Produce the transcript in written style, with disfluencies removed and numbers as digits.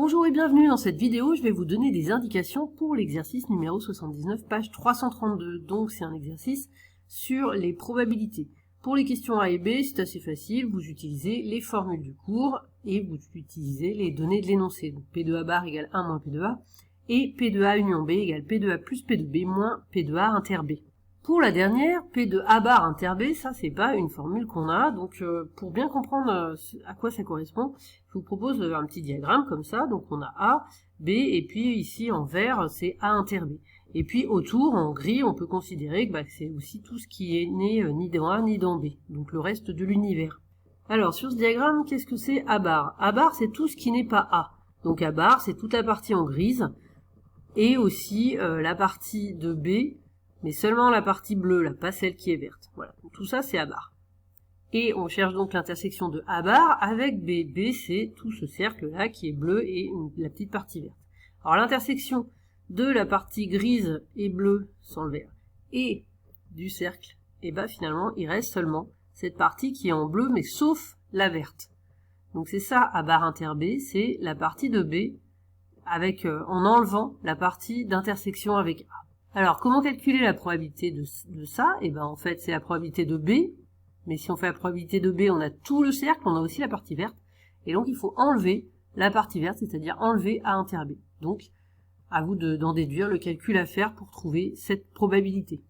Bonjour et bienvenue dans cette vidéo, je vais vous donner des indications pour l'exercice numéro 79, page 332. Donc c'est un exercice sur les probabilités. Pour les questions A et B, c'est assez facile, vous utilisez les formules du cours et vous utilisez les données de l'énoncé. Donc P de A bar égale 1 moins P de A et P de A union B égale P de A plus P de B moins P de A inter B. Pour la dernière, P de A bar inter B, ça c'est pas une formule qu'on a, donc pour bien comprendre à quoi ça correspond, je vous propose un petit diagramme comme ça, donc on a A, B, et puis ici en vert c'est A inter B. Et puis autour, en gris, on peut considérer que c'est aussi tout ce qui est né ni dans A ni dans B, donc le reste de l'univers. Alors sur ce diagramme, qu'est-ce que c'est A bar? A bar c'est tout ce qui n'est pas A, donc A bar c'est toute la partie en grise, et aussi la partie de B, mais seulement la partie bleue, là, pas celle qui est verte. Voilà, donc, tout ça c'est A bar. Et on cherche donc l'intersection de A bar avec B. B c'est tout ce cercle-là qui est bleu et la petite partie verte. Alors l'intersection de la partie grise et bleue sans le vert et du cercle, et finalement il reste seulement cette partie qui est en bleu mais sauf la verte. Donc c'est ça A bar inter B, c'est la partie de B avec en enlevant la partie d'intersection avec A. Alors, comment calculer la probabilité de ça? En fait, c'est la probabilité de B, mais si on fait la probabilité de B, on a tout le cercle, on a aussi la partie verte, et donc il faut enlever la partie verte, c'est-à-dire enlever A inter B. Donc, à vous d'en déduire le calcul à faire pour trouver cette probabilité.